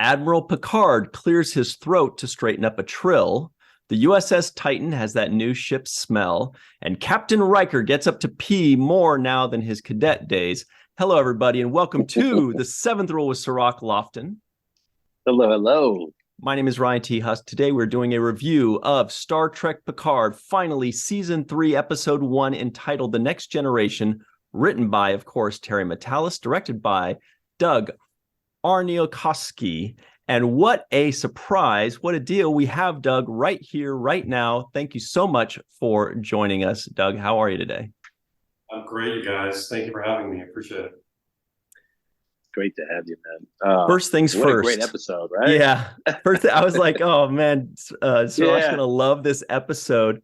Admiral Picard clears his throat to straighten up a trill. The USS Titan has that new ship smell. And Captain Riker gets up to pee more now than his cadet days. Hello, everybody, and welcome to the Seventh Rule with Cirroc Lofton. Hello, hello. My name is Ryan T. Husk. Today we're doing a review of Star Trek Picard, finally Season 3, Episode 1, entitled The Next Generation, written by, of course, Terry Matalas, directed by Doug Aarniokoski. And what a surprise, what a deal. We have Doug right here, right now. Thank you so much for joining us. Doug, how are you today? I'm great, you guys. Thank you for having me. I appreciate it. Great to have you, man. First things what first. A great episode, right? Yeah. First, I was like, oh, man, Cirroc's going to love this episode.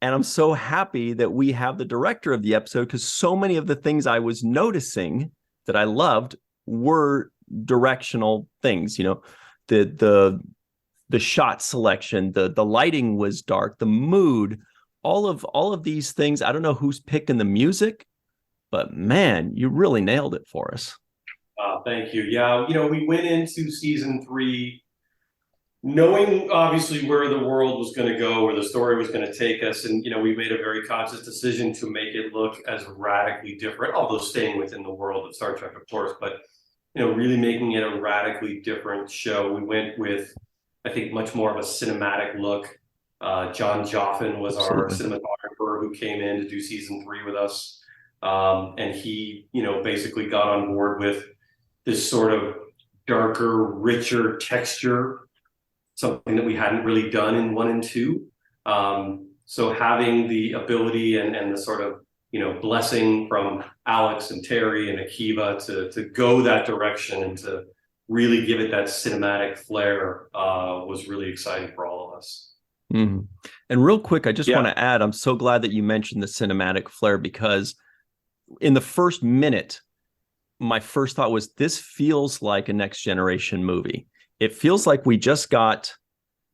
And I'm so happy that we have the director of the episode, because so many of the things I was noticing that I loved were directional things. You know, the shot selection, the lighting was dark, the mood, all of these things. I don't know who's picking the music, but man, you really nailed it for us. Thank you. Yeah, you know, we went into season 3 knowing obviously where the world was going to go, where the story was going to take us. And, you know, we made a very conscious decision to make it look as radically different, although staying within the world of Star Trek, of course, but, you know, really making it a radically different show. We went with, I think, much more of a cinematic look. John Joffin was our cinematographer who came in to do season 3 with us. And he, you know, basically got on board with this sort of darker, richer texture, something that we hadn't really done in 1 and 2. So having the ability and the sort of, you know, blessing from Alex and Terry and Akiva to go that direction and to really give it that cinematic flair was really exciting for all of us. Mm-hmm. And real quick, I just want to add, I'm so glad that you mentioned the cinematic flair, because in the first minute, my first thought was, this feels like a Next Generation movie. It feels like we just got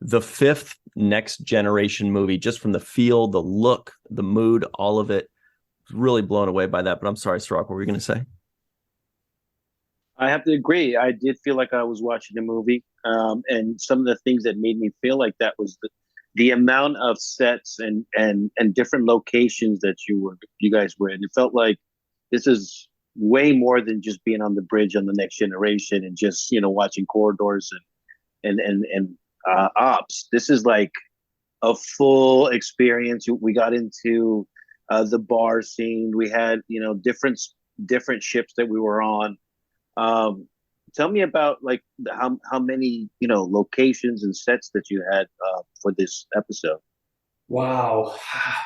the 5th Next Generation movie, just from the feel, the look, the mood, all of it. Really blown away by that. But I'm sorry, Cirroc, what were you going to say? I have to agree. I did feel like I was watching a movie. And some of the things that made me feel like that was the amount of sets and different locations that you guys were in. It felt like this is way more than just being on the bridge on the Next Generation and just, you know, watching corridors and ops. This is like a full experience. We got into the bar scene. We had, you know, different ships that we were on. Tell me about like how many, you know, locations and sets that you had for this episode. Wow.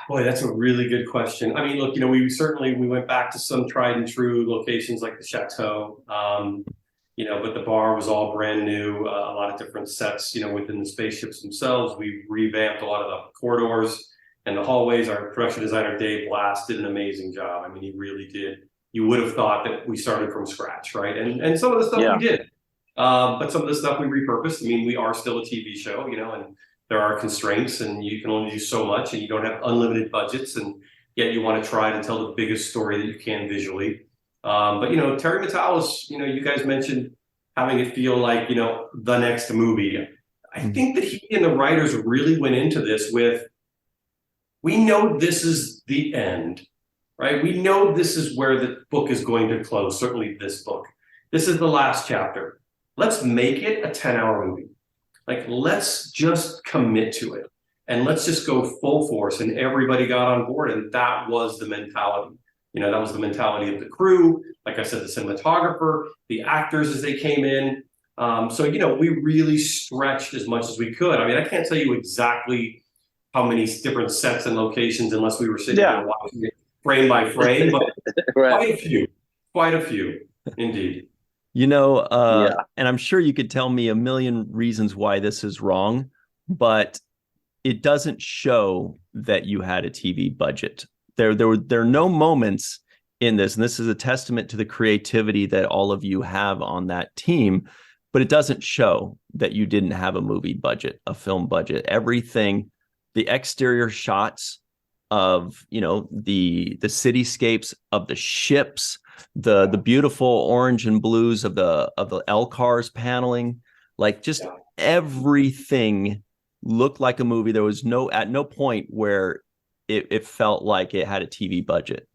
Boy, that's a really good question. I mean, look, you know, we went back to some tried and true locations like the Chateau, you know, but the bar was all brand new, a lot of different sets, you know, within the spaceships themselves. We revamped a lot of the corridors and the hallways. Our production designer, Dave Blast, did an amazing job. I mean, he really did. You would have thought that we started from scratch, right? And some of the stuff we did, but some of the stuff we repurposed. I mean, we are still a TV show, you know, and there are constraints, and you can only do so much, and you don't have unlimited budgets, and yet you want to try to tell the biggest story that you can visually. But, you know, Terry Matalas, you know, you guys mentioned having it feel like, you know, the next movie. I think that he and the writers really went into this with, we know this is the end, right? We know this is where the book is going to close, certainly this book. This is the last chapter. Let's make it a 10-hour movie. Like, let's just commit to it and let's just go full force. And everybody got on board. And that was the mentality. You know, that was the mentality of the crew. Like I said, the cinematographer, the actors as they came in. So, you know, we really stretched as much as we could. I mean, I can't tell you exactly how many different sets and locations unless we were sitting there watching it frame by frame, but quite a few, indeed. You know, and I'm sure you could tell me a million reasons why this is wrong, but it doesn't show that you had a TV budget. There are no moments in this, and this is a testament to the creativity that all of you have on that team, but it doesn't show that you didn't have a movie budget, a film budget. Everything, the exterior shots of, you know, the cityscapes of the ships, the beautiful orange and blues of the LCARS paneling, Like just everything looked like a movie. There was at no point where it felt like it had a TV budget.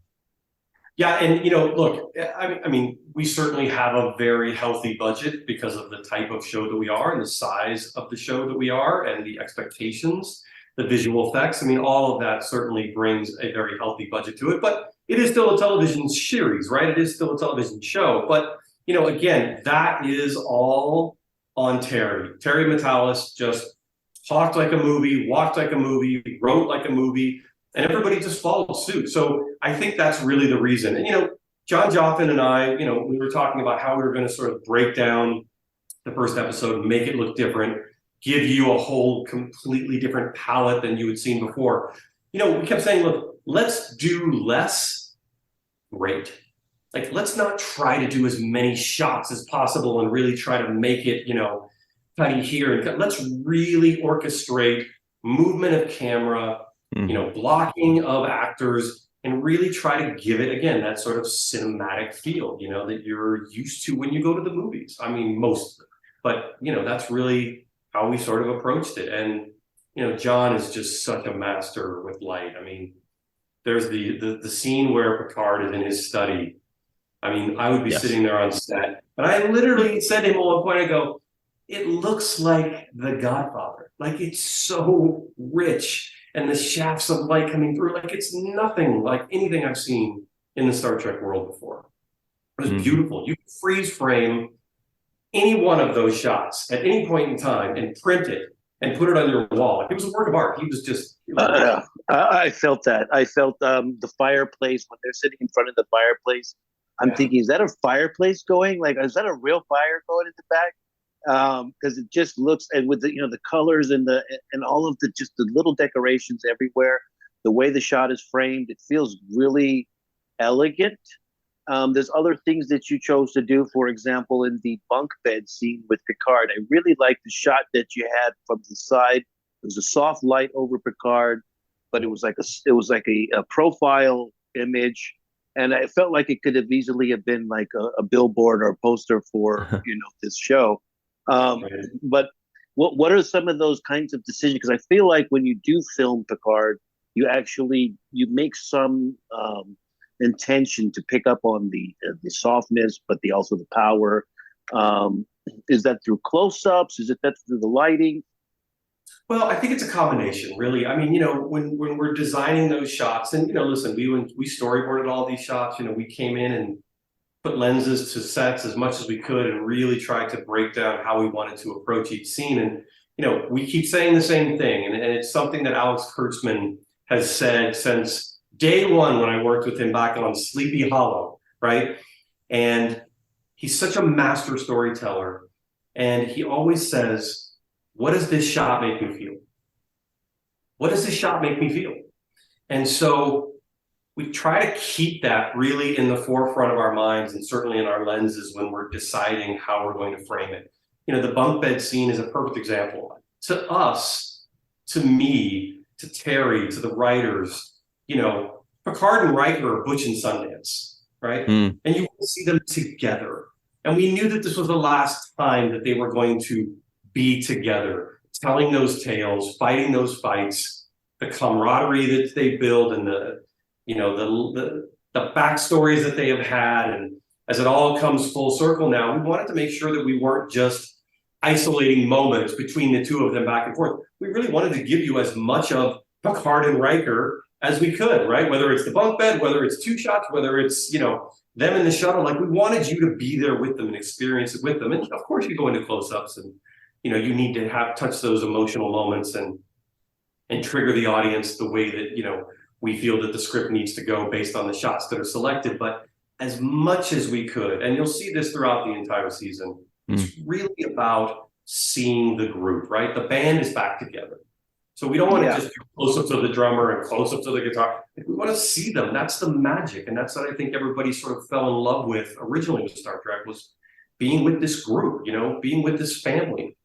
Yeah, and look, I mean, we certainly have a very healthy budget because of the type of show that we are and the size of the show that we are and the expectations, the visual effects. I mean, all of that certainly brings a very healthy budget to it. But it is still a television series, right? It is still a television show. But again, that is all on Terry. Terry Matalas just talked like a movie, walked like a movie, wrote like a movie. And everybody just followed suit. So I think that's really the reason. And, John Joffin and I, we were talking about how we were going to sort of break down the first episode, make it look different, give you a whole completely different palette than you had seen before. We kept saying, look, let's do less. Great. Like, let's not try to do as many shots as possible and really try to make it, cutting here. And let's really orchestrate movement of camera, blocking of actors, and really try to give it, again, that sort of cinematic feel, that you're used to when you go to the movies. I mean, most of them. But, that's really how we sort of approached it. And, John is just such a master with light. I mean, there's the scene where Picard is in his study. I mean, I would be sitting there on set, and I literally said to him at one point, I go, it looks like The Godfather. Like, it's so rich. And the shafts of light coming through, like it's nothing like anything I've seen in the Star Trek world before. It was beautiful. You could freeze frame any one of those shots at any point in time and print it and put it on your wall. Like, it was a work of art. He was just... I felt that. I felt the fireplace, when they're sitting in front of the fireplace, I'm thinking, is that a fireplace going? Like, is that a real fire going in the back? Because it just looks, and with the colors and all of the little decorations everywhere, the way the shot is framed, it feels really elegant. There's other things that you chose to do. For example, in the bunk bed scene with Picard, I really liked the shot that you had from the side. It was a soft light over Picard, but it was like a profile image, and I felt like it could have easily have been like a billboard or a poster for this show. But what are some of those kinds of decisions? Because I feel like when you do film Picard, you make some intention to pick up on the softness, but also the power. Is that through close-ups? Is that through the lighting? Well, I think it's a combination, really. I mean, when we're designing those shots, and listen, we storyboarded all these shots. We came in and put lenses to sets as much as we could and really tried to break down how we wanted to approach each scene. And, we keep saying the same thing. And it's something that Alex Kurtzman has said since day one when I worked with him back on Sleepy Hollow, right? And he's such a master storyteller. And he always says, what does this shot make me feel? What does this shot make me feel? And so we try to keep that really in the forefront of our minds and certainly in our lenses when we're deciding how we're going to frame it. The bunk bed scene is a perfect example. To us, to me, to Terry, to the writers, Picard and Riker are Butch and Sundance, right? And you see them together. And we knew that this was the last time that they were going to be together, telling those tales, fighting those fights, the camaraderie that they build and the backstories that they have had. And as it all comes full circle now, we wanted to make sure that we weren't just isolating moments between the two of them back and forth. We really wanted to give you as much of Picard and Riker as we could, right? Whether it's the bunk bed, whether it's two shots, whether it's, them in the shuttle, like we wanted you to be there with them and experience it with them. And of course you go into close-ups and, you need to touch those emotional moments and trigger the audience the way that, we feel that the script needs to go based on the shots that are selected. But as much as we could, and you'll see this throughout the entire season, it's really about seeing the group, right? The band is back together. So we don't want to just do close-ups of the drummer and close-ups of the guitar. We want to see them. That's the magic. And that's what I think everybody sort of fell in love with originally with Star Trek, was being with this group, being with this family,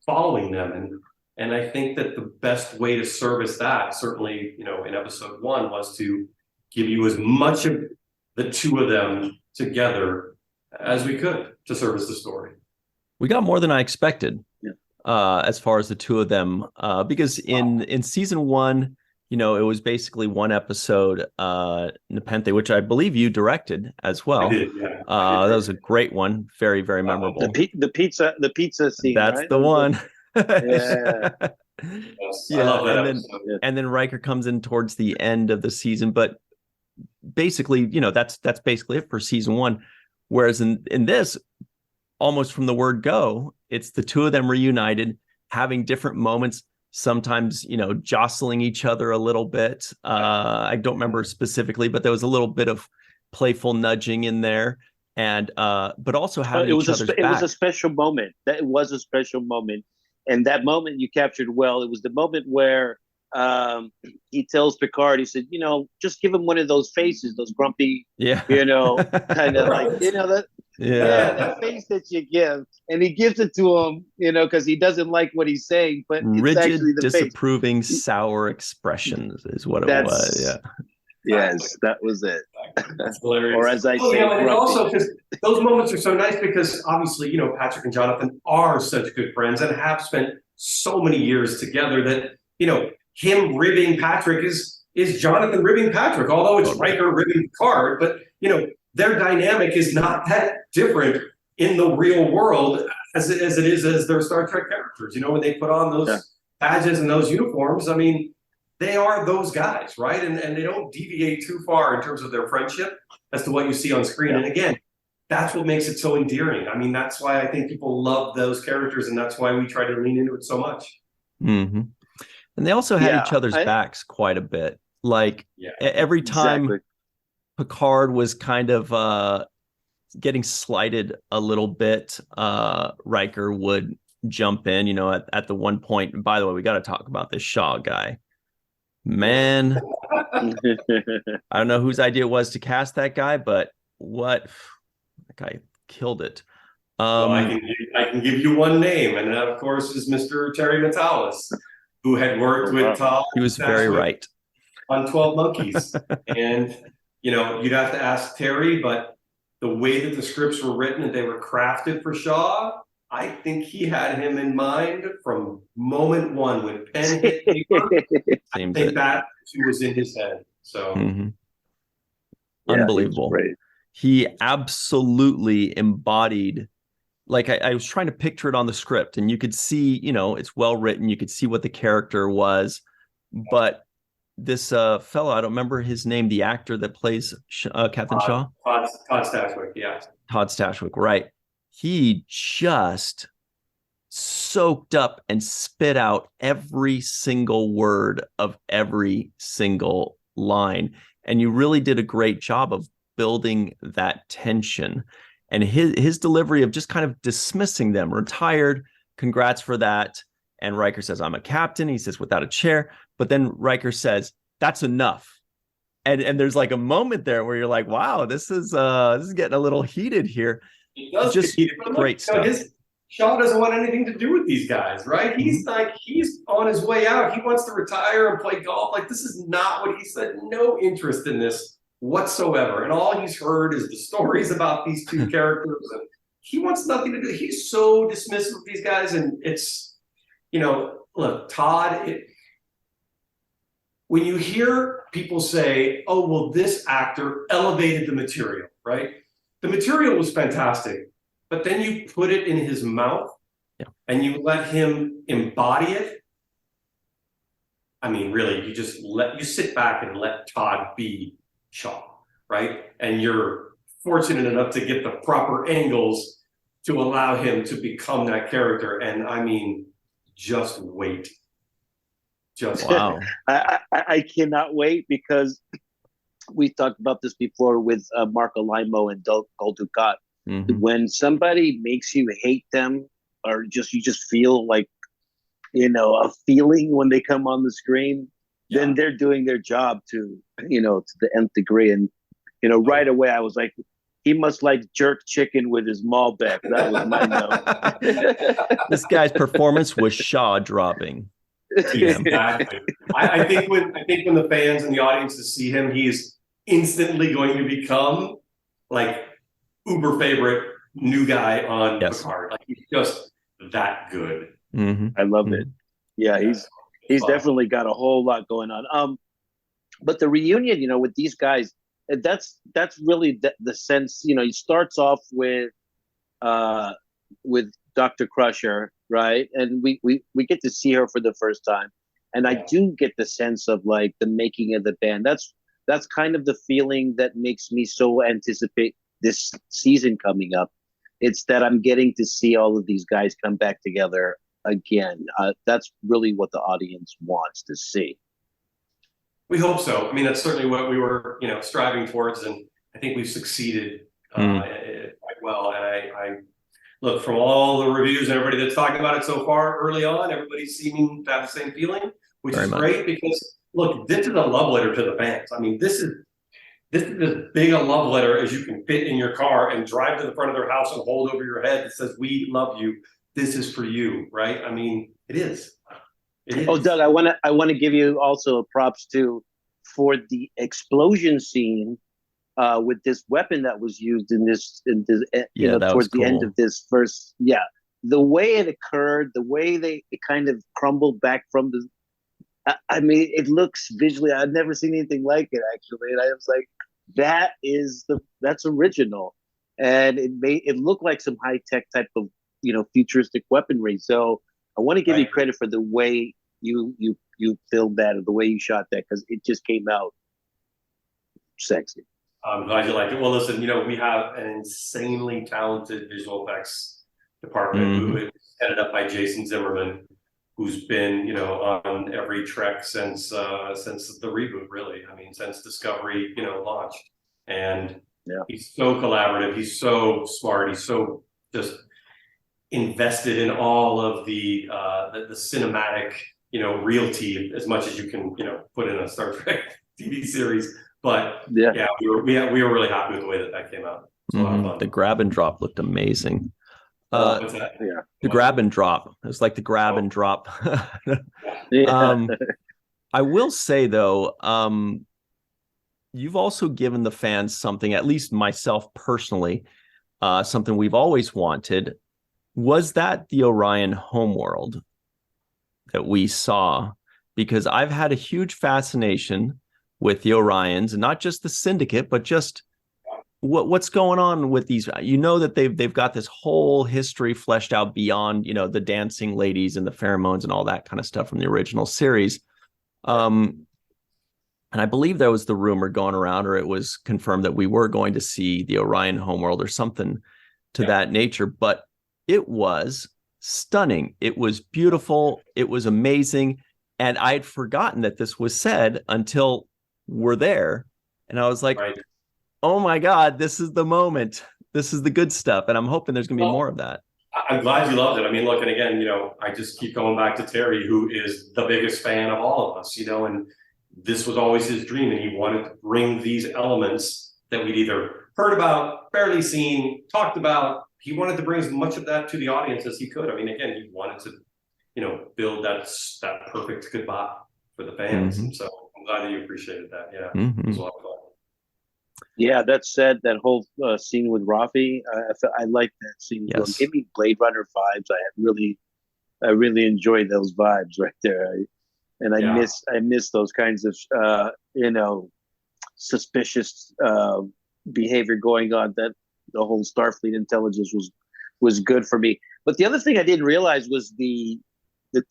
following them. And I think that the best way to service that, certainly, in episode 1, was to give you as much of the two of them together as we could to service the story. We got more than I expected. Yeah. As far as the two of them, because in season 1, it was basically one episode, Nepenthe, which I believe you directed as well. I did, yeah. That was a great one, very, very memorable. The pizza scene. That's right? the one. Yeah. Yes, I love that. And then Riker comes in towards the end of the season, but basically, that's basically it for season 1. Whereas in this, almost from the word go, it's the two of them reunited, having different moments, sometimes, jostling each other a little bit. I don't remember specifically, but there was a little bit of playful nudging in there. And but also having each other's back. It was a special moment. It was a special moment. And that moment you captured well. It was the moment where he tells Picard, he said, just give him one of those faces, those grumpy, kind of like, that. Yeah, that face that you give, and he gives it to him, because he doesn't like what he's saying, but it's rigid, actually the disapproving, face. sour expressions is what it was. Yeah. Yes, that was it. That's hilarious. Or as I say, and also because those moments are so nice because obviously, Patrick and Jonathan are such good friends and have spent so many years together that, him ribbing Patrick is Jonathan ribbing Patrick, although it's Riker ribbing Picard, but, their dynamic is not that different in the real world as it is as their Star Trek characters. When they put on those badges and those uniforms, I mean, they are those guys, right? And they don't deviate too far in terms of their friendship as to what you see on screen. And again, that's what makes it so endearing. I mean, that's why I think people love those characters, and that's why we try to lean into it so much. Mm-hmm. And they also had each other's backs quite a bit. Like every time Picard was kind of getting slighted a little bit, Riker would jump in, at the one point. And by the way, we got to talk about this Shaw guy. Man, I don't know whose idea it was to cast that guy, but that guy killed it. Well, I can give you one name, and that, of course, is Mr. Terry Matalis, who had worked with Todd. He was very right on 12 Monkeys, and you'd have to ask Terry, but the way that the scripts were written and they were crafted for Shaw, I think he had him in mind from moment one when pen hit paper. I think that was in his head. So unbelievable. He absolutely embodied. Like I was trying to picture it on the script, and you could see, it's well written. You could see what the character was, but this fellow, I don't remember his name, the actor that plays Captain Shaw. Todd Stashwick, yeah. Todd Stashwick, right. He just soaked up and spit out every single word of every single line. And you really did a great job of building that tension. And his delivery of just kind of dismissing them, retired, congrats for that. And Riker says, I'm a captain. He says, without a chair. But then Riker says, that's enough. And there's like a moment there where you're like, wow, this is getting a little heated here. It does just get heated, great stuff. Shaw doesn't want anything to do with these guys, right? He's on his way out. He wants to retire and play golf. Like, this is not what he said. No interest in this whatsoever. And all he's heard is the stories about these two characters. And he wants nothing to do. He's so dismissive of these guys. And it's, look, Todd, when you hear people say, oh, well, this actor elevated the material, right? The material was fantastic, but then you put it in his mouth and you let him embody it. I mean, really, you sit back and let Todd be Shaw, right? And you're fortunate enough to get the proper angles to allow him to become that character. And I mean, just wait. Wow. I cannot wait, because we talked about this before with Mark Alaimo and Gul Dukat. When somebody makes you hate them, or you just feel like, a feeling when they come on the screen, then they're doing their job to the nth degree. And, right away I was like, he must like jerk chicken with his Malbec. That was my note. This guy's performance was jaw-dropping. Exactly. I think when the fans and the audiences see him, he's instantly going to become like uber favorite new guy on Yes. Picard. Like, he's just that good. I love it. Yeah, he's definitely got a whole lot going on. But the reunion, with these guys, that's really the sense. He starts off with Dr. Crusher, right? And we get to see her for the first time, and I do get the sense of like the making of the band. That's kind of the feeling that makes me so anticipate this season coming up. It's that I'm getting to see all of these guys come back together again. That's really what the audience wants to see. We hope so. I mean, that's certainly what we were, striving towards, and I think we've succeeded quite well. And I look, from all the reviews and everybody that's talking about it so far early on, everybody's seeming to have the same feeling, which is great because, look, this is a love letter to the fans. I mean, this is as big a love letter as you can fit in your car and drive to the front of their house and hold over your head that says, "We love you. This is for you," right? I mean, it is. Oh, Doug, I want to give you also props too for the explosion scene with this weapon that was used in this towards the end of this first. Yeah, the way it occurred, the way it kind of crumbled back from the. I mean, it looks visually. I've never seen anything like it actually, and I was like, that's original, and it looked like some high tech type of futuristic weaponry. So I want to give you credit for the way you filmed that, or the way you shot that, because it just came out sexy. I'm glad you liked it. Well, listen, we have an insanely talented visual effects department who is headed up by Jason Zimmerman, who's been, on every Trek since the reboot, really. I mean, since Discovery, launched. And he's so collaborative. He's so smart. He's so just invested in all of the cinematic, realty as much as you can, put in a Star Trek TV series. But we were really happy with the way that came out. It was a lot of fun. The grab and drop looked amazing. What's that? The grab and drop. It was like the grab and drop. I will say though, you've also given the fans something, at least myself personally, something we've always wanted. Was that the Orion homeworld that we saw? Because I've had a huge fascination with the Orions, and not just the Syndicate, but just what's going on with these. That they've got this whole history fleshed out beyond the dancing ladies and the pheromones and all that kind of stuff from the original series. And I believe there was the rumor going around, or it was confirmed, that we were going to see the Orion homeworld or something to that nature. But it was stunning. It was beautiful. It was amazing. And I had forgotten that this was said until we're there. And I was like, oh my God, this is the moment. This is the good stuff. And I'm hoping there's going to be more of that. I'm glad you loved it. I mean, look, and again, I just keep going back to Terry, who is the biggest fan of all of us, and this was always his dream. And he wanted to bring these elements that we'd either heard about, barely seen, talked about. He wanted to bring as much of that to the audience as he could. I mean, again, he wanted to, build that perfect goodbye for the fans. And so I'm glad that you appreciated that. Yeah, it was a lot of fun. Yeah, that said, that whole scene with Rafi, I like that scene. Yes. Give me Blade Runner vibes. I really enjoyed those vibes right there. I miss those kinds of suspicious behavior going on. That the whole Starfleet intelligence was good for me. But the other thing I didn't realize was the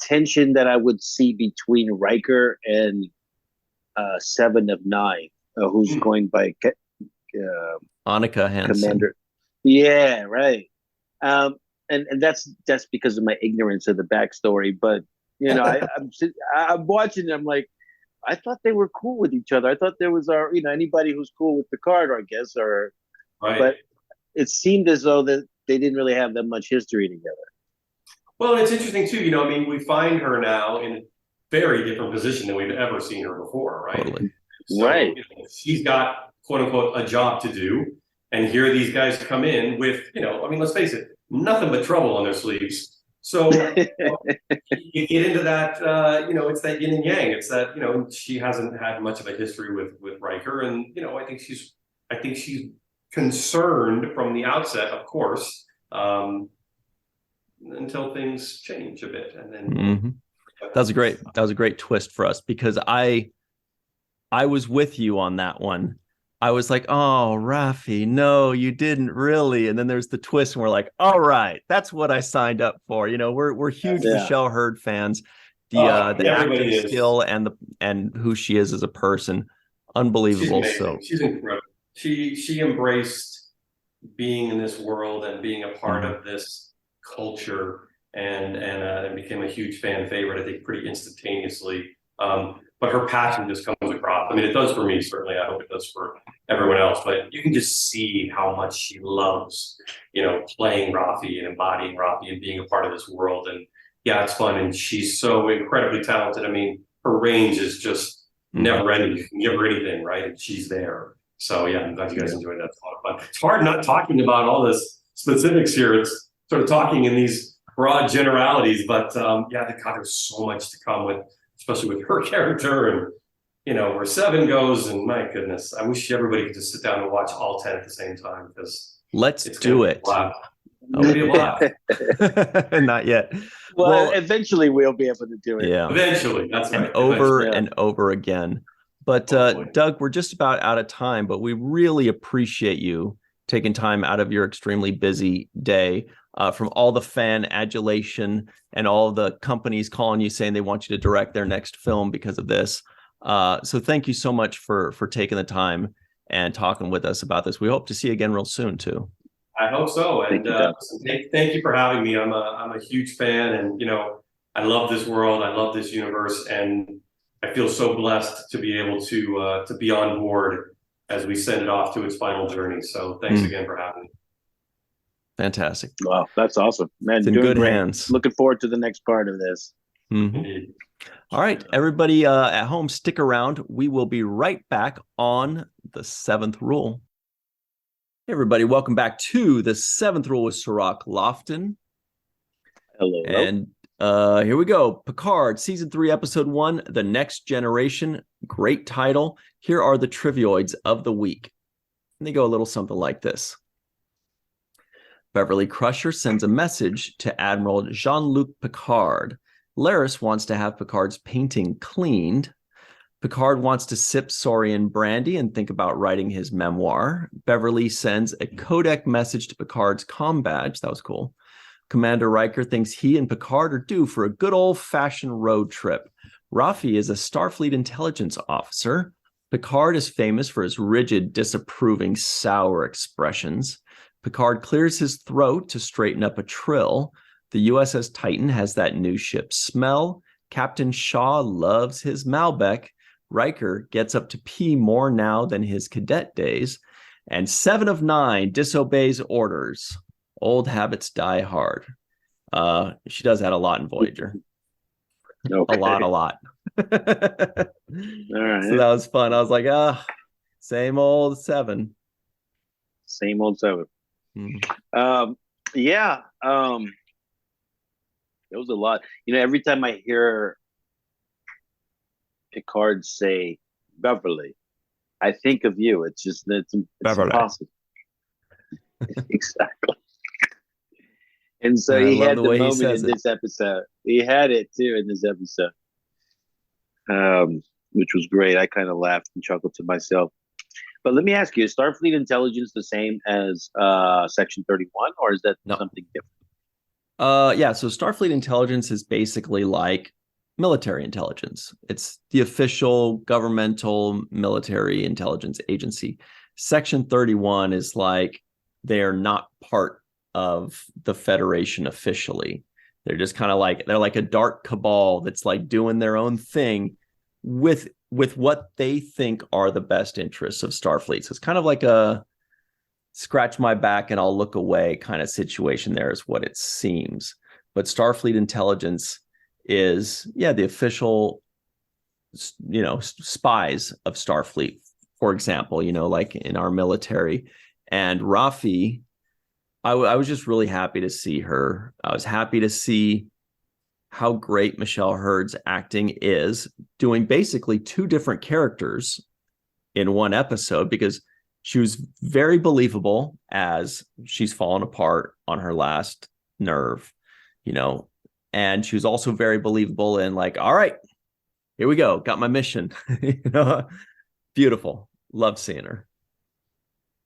tension that I would see between Riker and 7 of 9, who's going by Annika Hansen. Commander. Yeah, right. And that's because of my ignorance of the backstory. But I'm watching. I'm like, I thought they were cool with each other. I thought there was anybody who's cool with Picard, I guess, or. Right. But it seemed as though that they didn't really have that much history together. Well, it's interesting too. We find her now in a very different position than we've ever seen her before, right? Totally. So, right. She's got, quote unquote, a job to do. And here these guys come in with, let's face it, nothing but trouble on their sleeves. So you get into that, it's that yin and yang. It's that, she hasn't had much of a history with Riker. And, I think she's concerned from the outset, of course, until things change a bit, and then that was a great twist for us, because I was with you on that one. I was like, oh, Rafi, no, you didn't really. And then there's the twist, and we're like, all right, that's what I signed up for. You know, we're huge Michelle Hurd fans. The acting skill and who she is as a person, unbelievable. So she's incredible. She embraced being in this world and being a part of this culture, and became a huge fan favorite, I think, pretty instantaneously. But her passion just comes across. I mean, it does for me, certainly. I hope it does for everyone else. But you can just see how much she loves, playing Rafi and embodying Rafi and being a part of this world. And yeah, it's fun. And she's so incredibly talented. I mean, her range is just never ending. You can give her anything, right? And she's there. So yeah, I'm glad you guys enjoyed that. It's a lot of fun. It's hard not talking about all this specifics here. It's sort of talking in these broad generalities. But there's so much to come with, especially with her character and, where 7 goes. And my goodness, I wish everybody could just sit down and watch all 10 at the same time, because let's do it. Be a lot. Not yet. Well, eventually we'll be able to do it. Yeah. Eventually. That's right. And over and over again. But Doug, we're just about out of time, but we really appreciate you taking time out of your extremely busy day, from all the fan adulation and all the companies calling you saying they want you to direct their next film because of this. So thank you so much for taking the time and talking with us about this. We hope to see you again real soon too. I hope so. And thank you for having me. I'm a huge fan, and I love this world. I love this universe, and I feel so blessed to be able to be on board as we send it off to its final journey. So thanks again for having me. Fantastic. Wow, that's awesome, man. It's in good hands. Looking forward to the next part of this. Indeed. All right, everybody at home, stick around. We will be right back on The Seventh Rule. Hey, everybody, welcome back to The Seventh Rule with Cirroc Lofton. Hello. And here we go. Picard, Season 3, Episode 1, The Next Generation. Great title. Here are the trivioids of the week. And they go a little something like this. Beverly Crusher sends a message to Admiral Jean-Luc Picard. Laris wants to have Picard's painting cleaned. Picard wants to sip Saurian brandy and think about writing his memoir. Beverly sends a codec message to Picard's comm badge. That was cool. Commander Riker thinks he and Picard are due for a good old-fashioned road trip. Rafi is a Starfleet intelligence officer. Picard is famous for his rigid, disapproving, sour expressions. Picard clears his throat to straighten up a trill. The USS Titan has that new ship smell. Captain Shaw loves his Malbec. Riker gets up to pee more now than his cadet days. And 7 of 9 disobeys orders. Old habits die hard. She does that a lot in Voyager. Okay. A lot. All right. So that was fun. I was like, same old 7. Same old 7. It was a lot. Every time I hear Picard say Beverly, I think of you. It's impossible. Exactly. And so he had the moment in this episode. He had it too in this episode, which was great. I kind of laughed and chuckled to myself. But let me ask you, is Starfleet intelligence the same as Section 31, or is that something different? So Starfleet intelligence is basically like military intelligence. It's the official governmental military intelligence agency. Section 31 is like they're not part of the Federation officially. They're just kind of like, they're like a dark cabal that's like doing their own thing with what they think are the best interests of Starfleet. So it's kind of like a scratch my back and I'll look away kind of situation there is what it seems. But Starfleet intelligence is, the official, spies of Starfleet, for example, like in our military. And Rafi, I was just really happy to see her. I was happy to see how great Michelle Hurd's acting is, doing basically 2 different characters in one episode, because she was very believable as she's fallen apart on her last nerve, and she was also very believable in like, all right, here we go, got my mission. Beautiful. Love seeing her.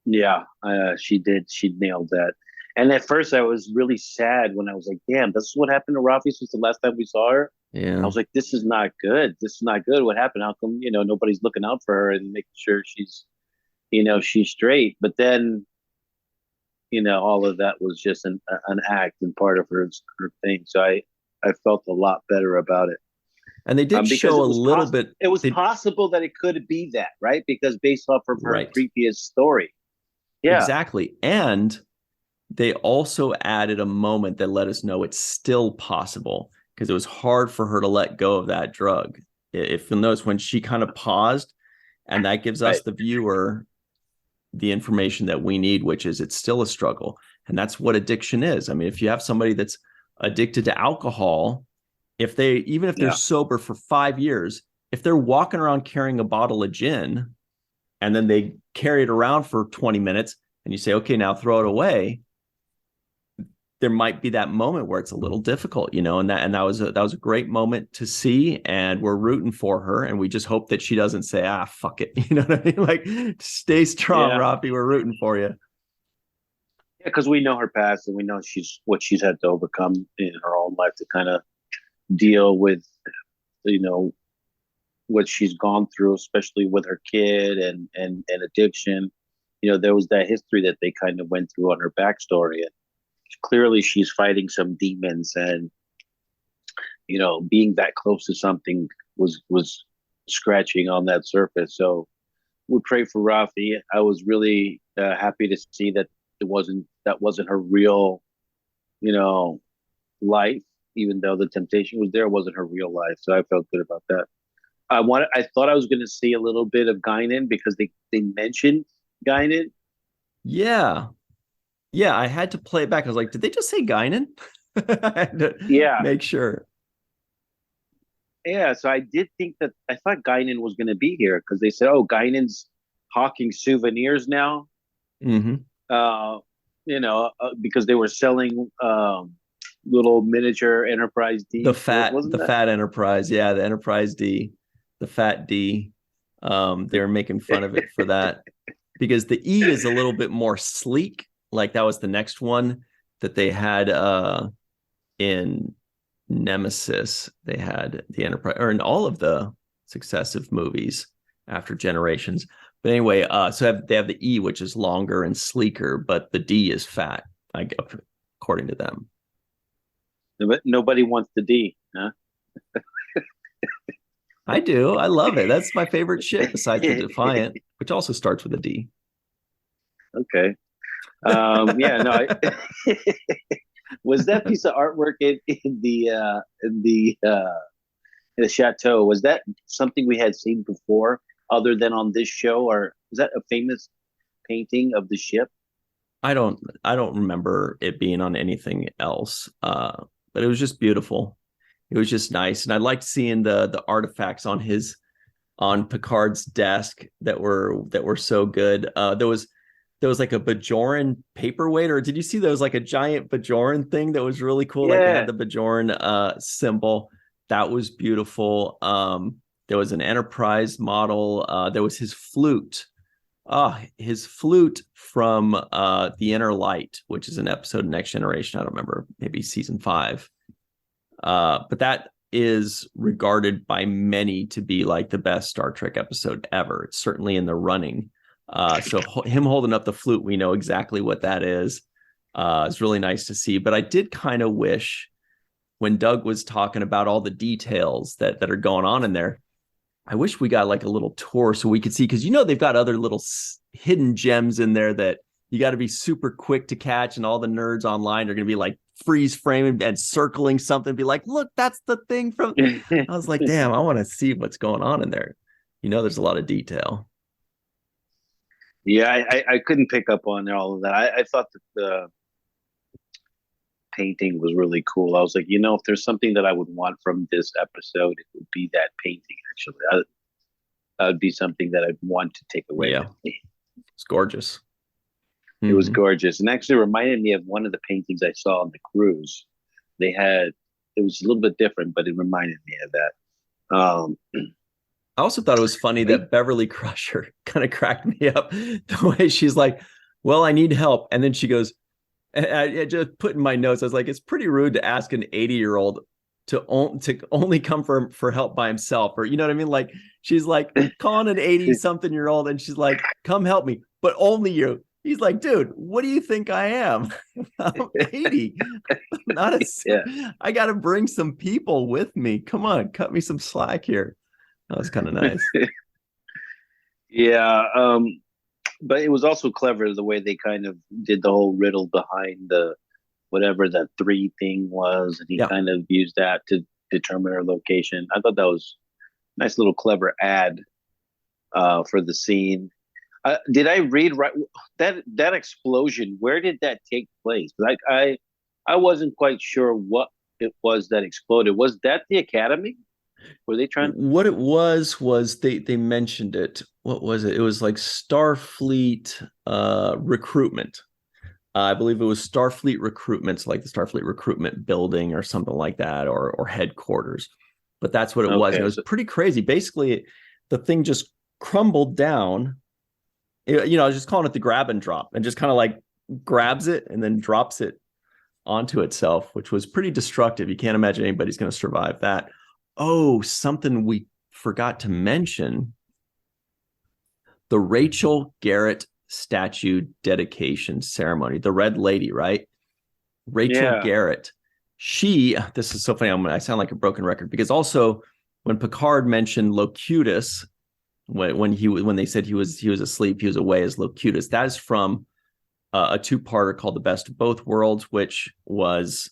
Yeah, she did. She nailed that. And at first, I was really sad when I was like, "Damn, this is what happened to Rafi since the last time we saw her." Yeah, I was like, "This is not good. This is not good. What happened? How come nobody's looking out for her and making sure she's straight?" But then, all of that was just an act and part of her thing. So I felt a lot better about it. And they did show a little bit. It was possible that it could be that, right? Because based off of her previous story. Yeah, exactly. And they also added a moment that let us know it's still possible, because it was hard for her to let go of that drug. If you'll notice, when she kind of paused, and that gives us, the viewer, the information that we need, which is it's still a struggle. And that's what addiction is. I mean, if you have somebody that's addicted to alcohol, even if they're sober for 5 years, if they're walking around carrying a bottle of gin and then they carry it around for 20 minutes and you say, okay, now throw it away, there might be that moment where it's a little difficult, and that was a great moment to see, and we're rooting for her, and we just hope that she doesn't say, fuck it. You know what I mean? Like, stay strong, Rafi, we're rooting for you. Yeah, because we know her past, and we know what she's had to overcome in her own life to kind of deal with, what she's gone through, especially with her kid and addiction. There was that history that they kind of went through on her backstory, and clearly she's fighting some demons, and being that close to something was scratching on that surface. So we pray for Rafi. I was really happy to see that that wasn't her real life, even though the temptation was there. It wasn't her real life, so I felt good about that. I thought I was going to see a little bit of Guinan, because they mentioned Guinan. Yeah, I had to play it back. I was like, did they just say Guinan? I had to make sure. Yeah, so I thought Guinan was going to be here, because they said, oh, Guinan's hawking souvenirs now. Mm-hmm. Because they were selling little miniature Enterprise D. The fat Enterprise. Yeah, the Enterprise D, the fat D. They were making fun of it for that, because the E is a little bit more sleek. Like, that was the next one that they had in Nemesis. They had the Enterprise, or in all of the successive movies after Generations. But anyway, so they have the E, which is longer and sleeker, but the D is fat, according to them. But nobody wants the D, huh? I do. I love it. That's my favorite ship, besides the Defiant, which also starts with a D. Okay. Was that piece of artwork in the chateau? Was that something we had seen before, other than on this show, or is that a famous painting of the ship? I don't remember it being on anything else, but it was just beautiful. It was just nice, and I liked seeing the artifacts on Picard's desk that were so good. There was like a Bajoran paperweight, or did you see there was like a giant Bajoran thing that was really cool? Yeah. Like, they had the Bajoran symbol. That was beautiful. There was an Enterprise model. There was his flute. His flute from The Inner Light, which is an episode of Next Generation. I don't remember, maybe season 5. But that is regarded by many to be like the best Star Trek episode ever. It's certainly in the running. So him holding up the flute, we know exactly what that is. It's really nice to see. But I did kind of wish, when Doug was talking about all the details that are going on in there, I wish we got like a little tour so we could see, because they've got other little hidden gems in there that you got to be super quick to catch, and all the nerds online are going to be like freeze framing and circling something, be like, look, that's the thing from. I was like, damn, I want to see what's going on in there. There's a lot of detail. Yeah, I couldn't pick up on all of that. I thought that the painting was really cool. I was like, if there's something that I would want from this episode, it would be that painting. Actually, that would be something that I'd want to take away with me. It's gorgeous. It was gorgeous, and actually reminded me of one of the paintings I saw on the cruise. They had, it was a little bit different, but it reminded me of that. I also thought it was funny that Beverly Crusher kind of cracked me up the way she's like, well, I need help. And then she goes, I just put in my notes, I was like, it's pretty rude to ask an 80-year-old to only come for help by himself. Or, you know what I mean? Like, she's like calling an 80-something-year-old and she's like, come help me, but only you. He's like, dude, what do you think I am? I'm 80. I got to bring some people with me. Come on, cut me some slack here. That was kind of nice. Yeah. But it was also clever the way they kind of did the whole riddle behind the whatever that 3 thing was. And he kind of used that to determine her location. I thought that was a nice little clever ad for the scene. Did I read right that explosion? Where did that take place? Like I wasn't quite sure what it was that exploded. Was that the Academy? Were they trying? What it was they mentioned it. What was it? It was like Starfleet recruitment. I believe it was Starfleet recruitment, so like the Starfleet recruitment building or something like that, or headquarters. But that's what it was. And it was pretty crazy. Basically, the thing just crumbled down. I was just calling it the grab and drop, and just kind of like grabs it and then drops it onto itself, which was pretty destructive. You can't imagine anybody's going to survive that. Oh, something we forgot to mention. The Rachel Garrett statue dedication ceremony, the Red Lady, right? Rachel Garrett. This is so funny. I sound like a broken record, because also when Picard mentioned Locutus, when they said he was asleep, he was away as Locutus, that is from a 2-parter called The Best of Both Worlds, which was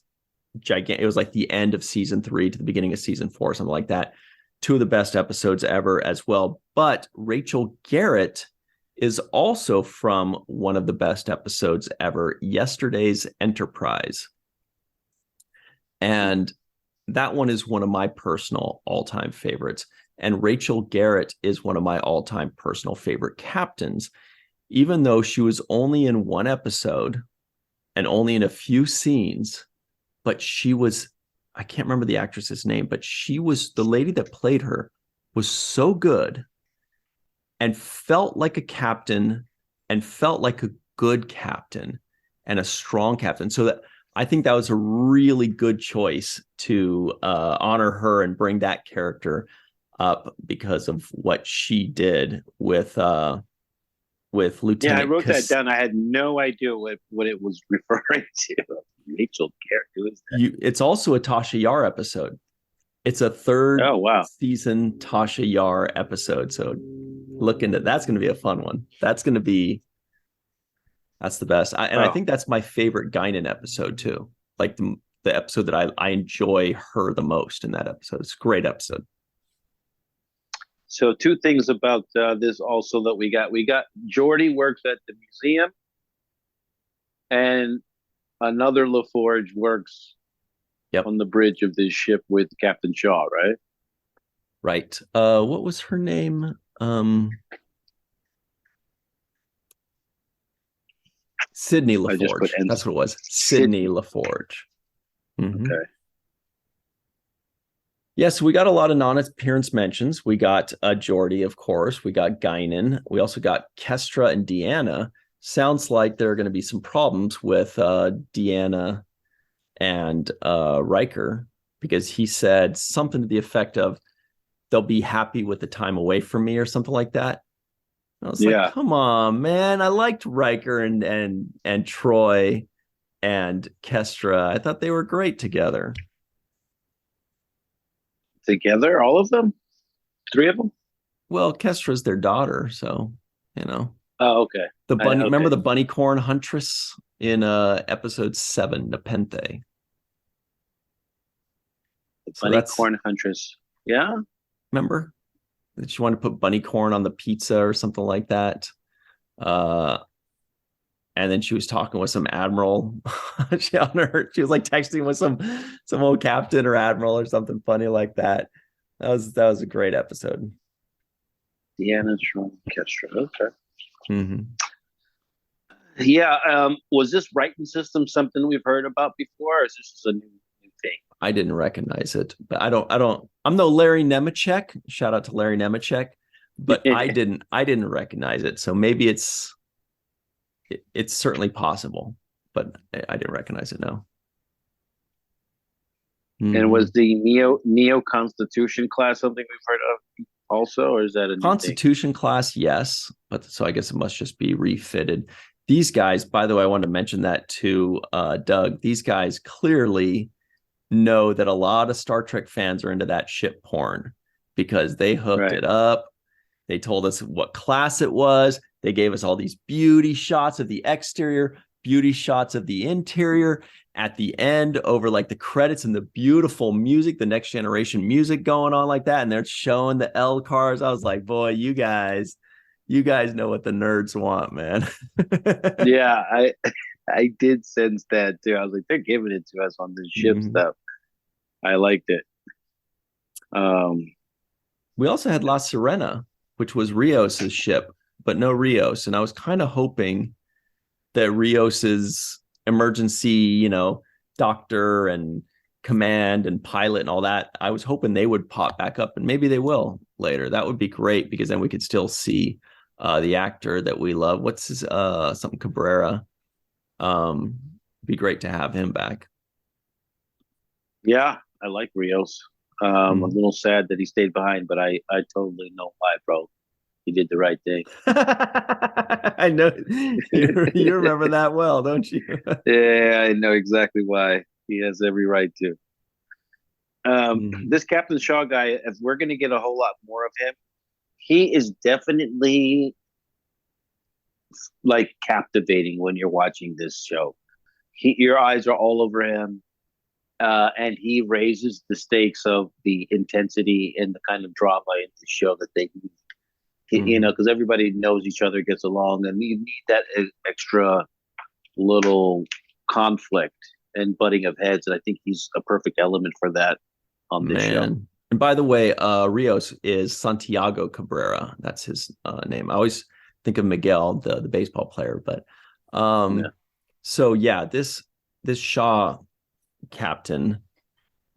gigantic. It was like the end of season 3 to the beginning of season 4, something like that. 2 of the best episodes ever as well. But Rachel Garrett is also from one of the best episodes ever, Yesterday's Enterprise. And that one is one of my personal all-time favorites. And Rachel Garrett is one of my all-time personal favorite captains, even though she was only in 1 episode and only in a few scenes. But she was, I can't remember the actress's name, but she was, the lady that played her was so good and felt like a captain and felt like a good captain and a strong captain. So that I think that was a really good choice to honor her and bring that character up because of what she did with Lieutenant. Yeah, I wrote that down. I had no idea what it was referring to. Rachel Garrett, who is that? It's also a Tasha Yar episode. It's a 3rd season Tasha Yar episode. So look into that's going to be a fun one. That's the best. I think that's my favorite Guinan episode too. Like the episode that I enjoy her the most in that episode. It's a great episode. So 2 things about this also that we got. We got Geordi works at the museum, and another LaForge works on the bridge of this ship with Captain Shaw, right? Right. What was her name? Sydney LaForge. That's what it was. Sydney LaForge. Mm-hmm. Okay. Yes, we got a lot of non-appearance mentions. We got Geordi, of course. We got Guinan. We also got Kestra and Deanna. Sounds like there are going to be some problems with Deanna and Riker, because he said something to the effect of they'll be happy with the time away from me or something like that. And I was like, come on, man. I liked Riker and Troy and Kestra. I thought they were great together. Together, all of them? 3 of them? Well, Kestra's their daughter, so Oh, okay. The bunny. Remember the bunny corn huntress in episode 7, Nepenthe. The bunny corn huntress. Yeah. Remember that she wanted to put bunny corn on the pizza or something like that. And then she was talking with some admiral. She was like texting with some old captain or admiral or something funny like that. That was a great episode. Deanna from Kestra. Okay. Mm-hmm. Yeah. Was this writing system something we've heard about before, or is this just a new thing? I didn't recognize it, but I'm no Larry Nemeczek. Shout out to Larry Nemeczek, but I didn't recognize it. So maybe it's certainly possible, but I didn't recognize it. No. And was the Neo Constitution class something we've heard of also, or is that a new Constitution thing? class? Yes, but so I guess it must just be refitted. These guys, by the way, I wanted to mention that to Doug. These guys clearly know that a lot of Star Trek fans are into that ship porn because they hooked it up. They told us what class it was. They gave us all these beauty shots of the exterior, beauty shots of the interior. At the end, over like the credits and the beautiful music, the Next Generation music going on like that, and they're showing the L cars. I was like, boy, you guys know what the nerds want, man. Yeah, I did sense that too. I was like, they're giving it to us on this ship stuff. I liked it. We also had La Sirena, which was Rios's ship, but no Rios. And I was kind of hoping that Rios's emergency, doctor and command and pilot and all that, I was hoping they would pop back up, and maybe they will later. That would be great, because then we could still see the actor that we love. What's his something Cabrera? Be great to have him back. Yeah, I like Rios. I'm a little sad that he stayed behind, but I totally know why, bro. He did the right thing. I know you remember that well, don't you? Yeah, I know exactly why. He has every right to. This Captain Shaw guy, if we're going to get a whole lot more of him, he is definitely like captivating when you're watching this show. Your eyes are all over him, and he raises the stakes of the intensity and the kind of drama in the show that they need. Because everybody knows each other, gets along, and you need that extra little conflict and butting of heads. And I think he's a perfect element for that on this show. And by the way, Rios is Santiago Cabrera. That's his name. I always think of Miguel, the baseball player, but so yeah, this Shaw captain,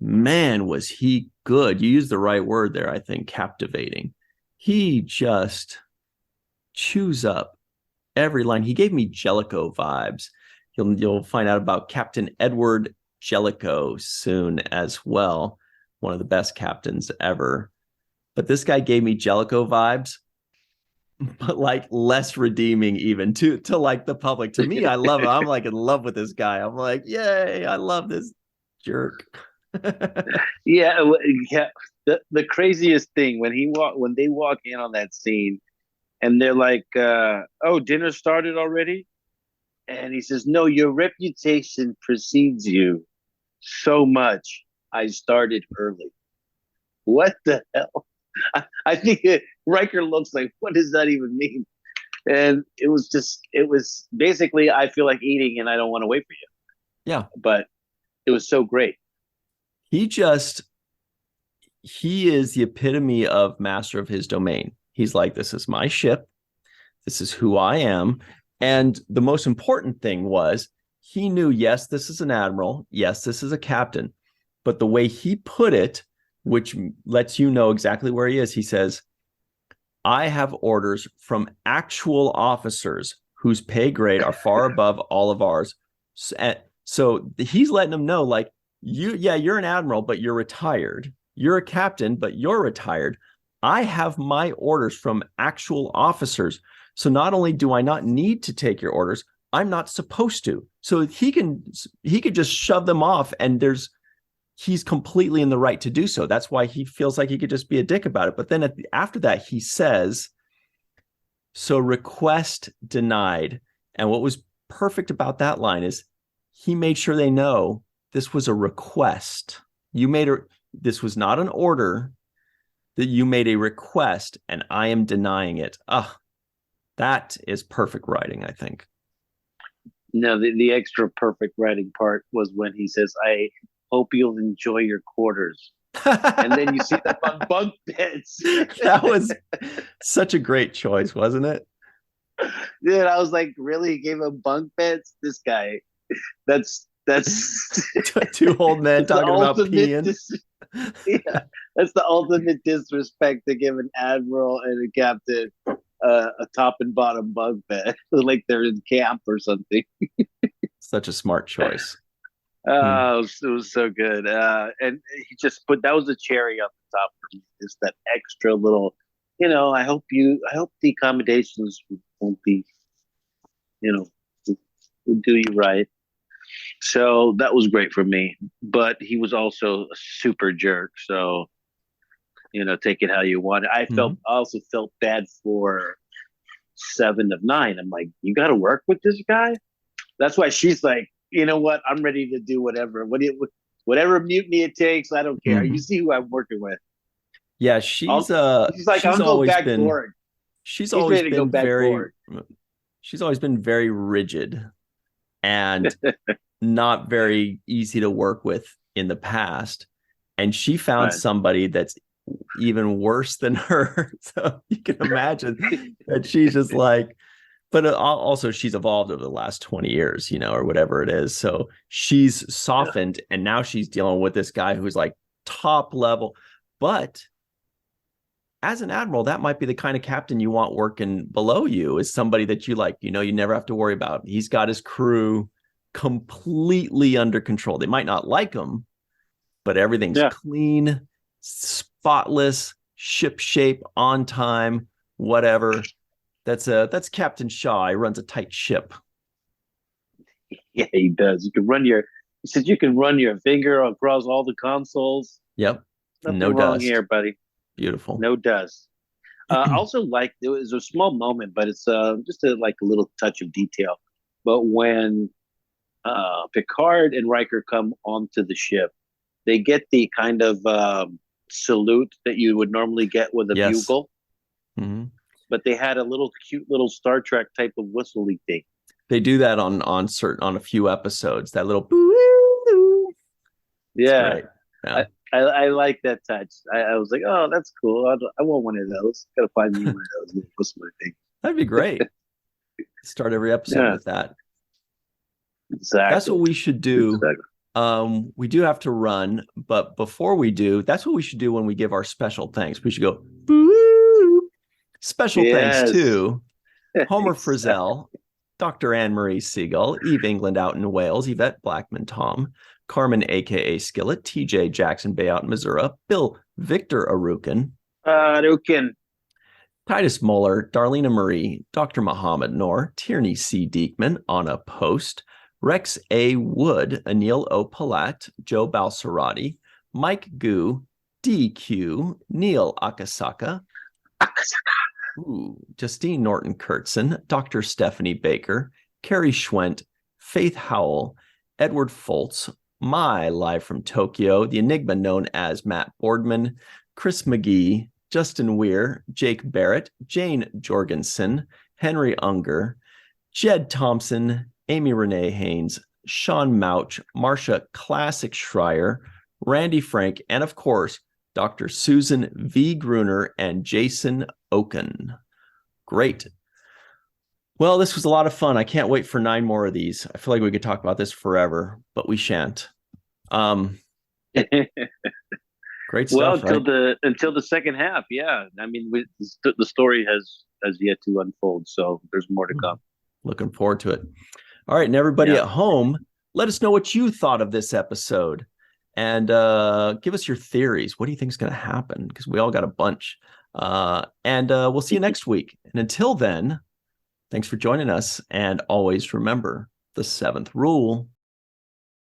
man, was he good. You used the right word there, I think, captivating. He just chews up every line. He gave me Jellicoe vibes. You'll find out about Captain Edward Jellicoe soon as well. One of the best captains ever. But this guy gave me Jellicoe vibes, but like less redeeming even to like the public. To me, I love him. I'm like in love with this guy. I'm like, yay, I love this jerk. Yeah. The craziest thing when they walk in on that scene, and they're like, "Oh, dinner started already," and he says, "No, your reputation precedes you so much. I started early." What the hell? I think Riker looks like, what does that even mean? And it was basically, I feel like eating and I don't want to wait for you. Yeah, but it was so great. He is the epitome of master of his domain. He's like, this is my ship. This is who I am. And the most important thing was he knew, yes, this is an admiral. Yes, this is a captain. But the way he put it, which lets you know exactly where he is, he says, I have orders from actual officers whose pay grade are far above all of ours. So he's letting them know, like, you're an admiral, but you're retired. You're a captain, but you're retired. I have my orders from actual officers. So not only do I not need to take your orders, I'm not supposed to. So he could just shove them off, and he's completely in the right to do so. That's why he feels like he could just be a dick about it. But then after that, he says, so request denied. And what was perfect about that line is he made sure they know this was a request. This was not an order, that you made a request, and I am denying it. That is perfect writing, I think. No, the extra perfect writing part was when he says, I hope you'll enjoy your quarters. And then you see them on bunk beds. That was such a great choice, wasn't it? Dude, I was like, really? He gave him bunk beds? This guy, that's Two old men it's the talking about ultimate peeing. yeah, that's the ultimate disrespect to give an admiral and a captain a top and bottom bunk bed, like they're in camp or something. Such a smart choice. It was so good. And he just put that was the cherry on the top for me. Just that extra little, I hope the accommodations won't be, will do you right. So that was great for me. But he was also a super jerk. So, take it how you want. I also felt bad for 7 of 9. I'm like, you got to work with this guy. That's why she's like, you know what? I'm ready to do whatever. Whatever mutiny it takes, I don't care. You see who I'm working with. Yeah, she's like, I'll go back board. She's always been very she's always been very rigid and not very easy to work with in the past. And she found somebody that's even worse than her. So you can imagine that she's just like, but also she's evolved over the last 20 years, or whatever it is. So she's softened and now she's dealing with this guy who's like top level. But as an admiral, that might be the kind of captain you want working below you, is somebody that you like, you never have to worry about. He's got his crew completely under control. They might not like him, but everything's clean, spotless, ship shape, on time, whatever. That's Captain Shaw. He runs a tight ship. Yeah, he does. He said you can run your finger across all the consoles. Yep. Nothing no wrong dust here, buddy. Beautiful. No dust. Also, like, there was a small moment, but it's just a little touch of detail. But when Picard and Riker come onto the ship, they get the kind of salute that you would normally get with a bugle. Mm-hmm. But they had a cute little Star Trek type of whistling thing. They do that on a few episodes. That little boo. Yeah. I like that touch. I was like, oh, that's cool. I want one of those. Gotta find me one of those little whistling things. That'd be great. Start every episode with that. Exactly. That's what we should do. Exactly. We do have to run, but before we do, that's what we should do when we give our special thanks. We should go boo. Special thanks to Homer Frizzell, Dr. Marie Segal, Eve England out in Wales, Yvette Blackmon-Tom, Carmen, a.k.a. Skillet, TJ Jackson-Bey out in Missouri, Bill Victor Arucan, Titus Mohler, Darlena Marie, Dr. Mohamed Noor, Tierney C. Dieckmann, Anna Post, Rex A. Wood, Anil O. Polat, Joe Balsarotti, Mike Gu, Dequeue, Neal Akasaka, Justine Norton-Kertson, Dr. Stephanie Baker, Carrie Schwent, Faith Howell, Edward Foltz, live from Tokyo, the Enigma known as Matt Boardman, Chris McGee, Justin Weir, Jake Barrett, Jane Jorgensen, Henry Unger, Jed Thompson, Amy Renee Haynes, Sean Mouch, Marcia Classic Schreier, Randy Frank, and of course, Dr. Susan V. Gruner and Jason Oken. Great. Well, this was a lot of fun. I can't wait for 9 more of these. I feel like we could talk about this forever, but we shan't. Great stuff. Well, until the second half, yeah. I mean, the story has yet to unfold, so there's more to come. Looking forward to it. All right, and everybody at home, let us know what you thought of this episode. And give us your theories. What do you think is going to happen? Because we all got a bunch. And we'll see you next week. And until then, thanks for joining us. And always remember the 7th rule.